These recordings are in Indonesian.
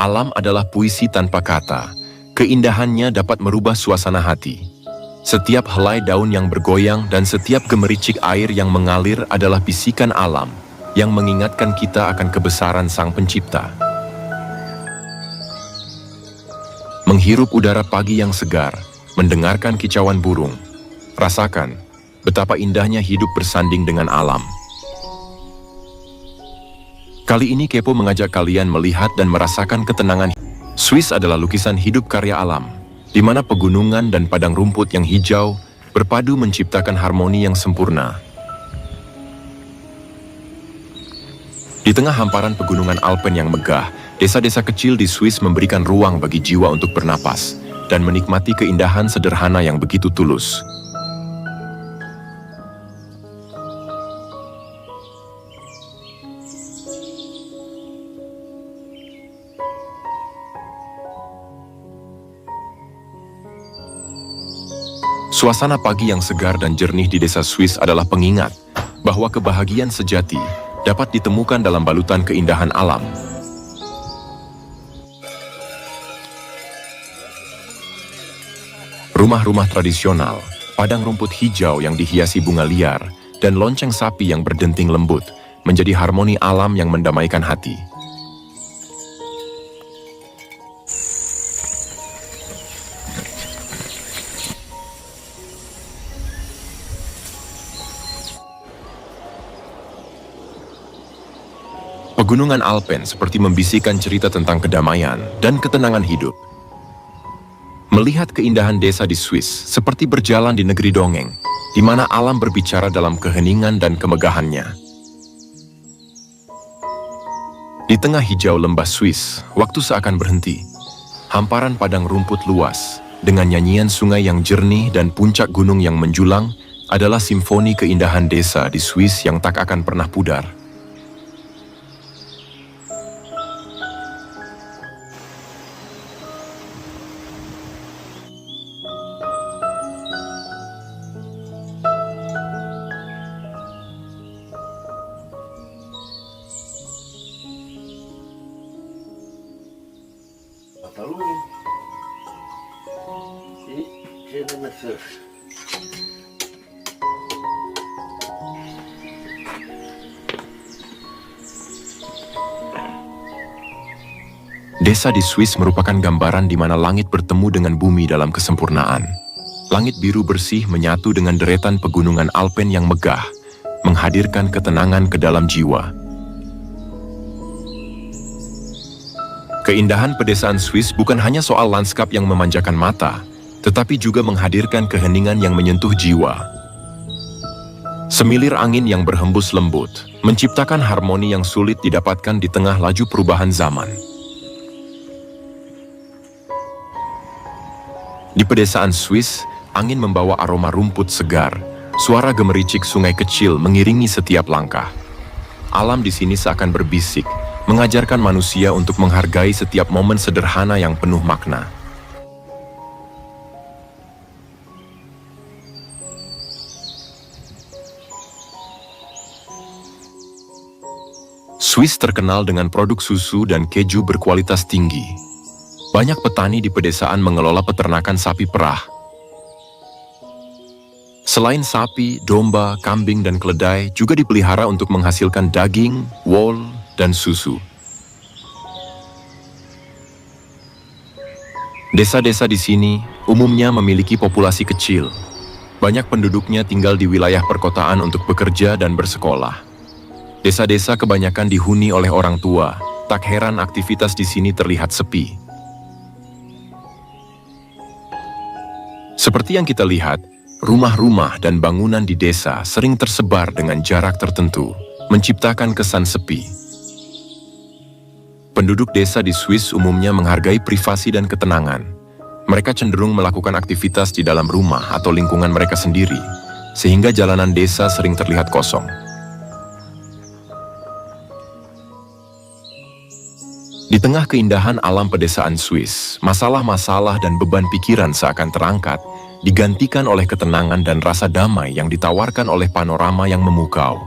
Alam adalah puisi tanpa kata. Keindahannya dapat merubah suasana hati. Setiap helai daun yang bergoyang dan setiap gemericik air yang mengalir adalah bisikan alam yang mengingatkan kita akan kebesaran Sang Pencipta. Menghirup udara pagi yang segar, mendengarkan kicauan burung, rasakan betapa indahnya hidup bersanding dengan alam. Kali ini Kepo mengajak kalian melihat dan merasakan ketenangan. Swiss adalah lukisan hidup karya alam, di mana pegunungan dan padang rumput yang hijau berpadu menciptakan harmoni yang sempurna. Di tengah hamparan pegunungan Alpen yang megah, desa-desa kecil di Swiss memberikan ruang bagi jiwa untuk bernapas dan menikmati keindahan sederhana yang begitu tulus. Suasana pagi yang segar dan jernih di desa Swiss adalah pengingat bahwa kebahagiaan sejati dapat ditemukan dalam balutan keindahan alam. Rumah-rumah tradisional, padang rumput hijau yang dihiasi bunga liar, dan lonceng sapi yang berdenting lembut menjadi harmoni alam yang mendamaikan hati. Pegunungan Alpen seperti membisikkan cerita tentang kedamaian dan ketenangan hidup. Melihat keindahan desa di Swiss seperti berjalan di negeri dongeng, di mana alam berbicara dalam keheningan dan kemegahannya. Di tengah hijau lembah Swiss, waktu seakan berhenti. Hamparan padang rumput luas, dengan nyanyian sungai yang jernih dan puncak gunung yang menjulang, adalah simfoni keindahan desa di Swiss yang tak akan pernah pudar. Desa di Swiss merupakan gambaran di mana langit bertemu dengan bumi dalam kesempurnaan. Langit biru bersih menyatu dengan deretan pegunungan Alpen yang megah, menghadirkan ketenangan ke dalam jiwa. Keindahan pedesaan Swiss bukan hanya soal lanskap yang memanjakan mata, tetapi juga menghadirkan keheningan yang menyentuh jiwa. Semilir angin yang berhembus lembut, menciptakan harmoni yang sulit didapatkan di tengah laju perubahan zaman. Di pedesaan Swiss, angin membawa aroma rumput segar, suara gemericik sungai kecil mengiringi setiap langkah. Alam di sini seakan berbisik, mengajarkan manusia untuk menghargai setiap momen sederhana yang penuh makna. Swiss terkenal dengan produk susu dan keju berkualitas tinggi. Banyak petani di pedesaan mengelola peternakan sapi perah. Selain sapi, domba, kambing, dan keledai juga dipelihara untuk menghasilkan daging, wool, dan susu. Desa-desa di sini umumnya memiliki populasi kecil. Banyak penduduknya tinggal di wilayah perkotaan untuk bekerja dan bersekolah. Desa-desa kebanyakan dihuni oleh orang tua, tak heran aktivitas di sini terlihat sepi. Seperti yang kita lihat, rumah-rumah dan bangunan di desa sering tersebar dengan jarak tertentu, menciptakan kesan sepi. Penduduk desa di Swiss umumnya menghargai privasi dan ketenangan. Mereka cenderung melakukan aktivitas di dalam rumah atau lingkungan mereka sendiri, sehingga jalanan desa sering terlihat kosong. Di tengah keindahan alam pedesaan Swiss, masalah-masalah dan beban pikiran seakan terangkat, digantikan oleh ketenangan dan rasa damai yang ditawarkan oleh panorama yang memukau.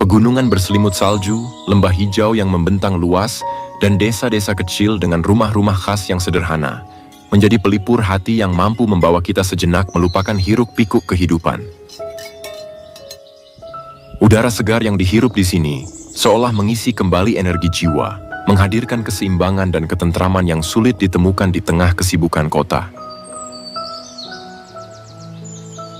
Pegunungan berselimut salju, lembah hijau yang membentang luas, dan desa-desa kecil dengan rumah-rumah khas yang sederhana, menjadi pelipur hati yang mampu membawa kita sejenak melupakan hiruk-pikuk kehidupan. Udara segar yang dihirup di sini seolah mengisi kembali energi jiwa, menghadirkan keseimbangan dan ketentraman yang sulit ditemukan di tengah kesibukan kota.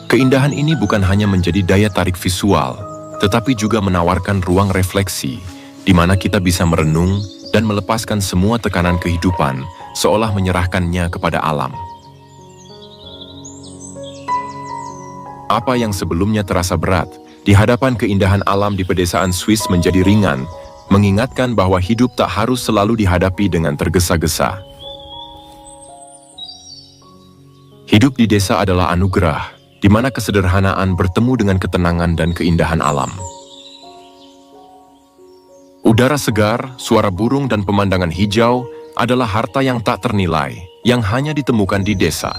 Keindahan ini bukan hanya menjadi daya tarik visual, tetapi juga menawarkan ruang refleksi, di mana kita bisa merenung dan melepaskan semua tekanan kehidupan, seolah menyerahkannya kepada alam. Apa yang sebelumnya terasa berat, di hadapan keindahan alam di pedesaan Swiss menjadi ringan, mengingatkan bahwa hidup tak harus selalu dihadapi dengan tergesa-gesa. Hidup di desa adalah anugerah, di mana kesederhanaan bertemu dengan ketenangan dan keindahan alam. Udara segar, suara burung dan pemandangan hijau adalah harta yang tak ternilai, yang hanya ditemukan di desa.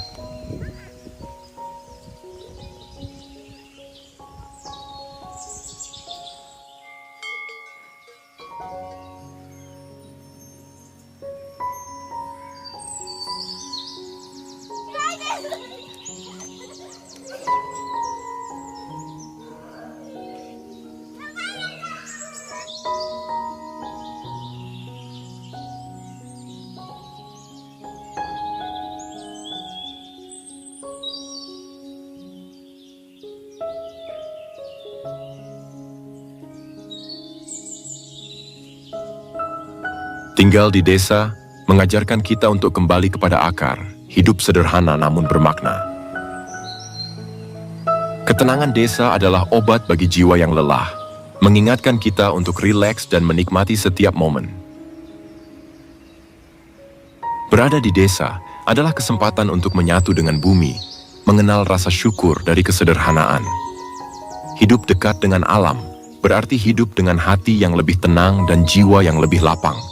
Tinggal di desa mengajarkan kita untuk kembali kepada akar, hidup sederhana namun bermakna. Ketenangan desa adalah obat bagi jiwa yang lelah, mengingatkan kita untuk rileks dan menikmati setiap momen. Berada di desa adalah kesempatan untuk menyatu dengan bumi, mengenal rasa syukur dari kesederhanaan. Hidup dekat dengan alam berarti hidup dengan hati yang lebih tenang dan jiwa yang lebih lapang.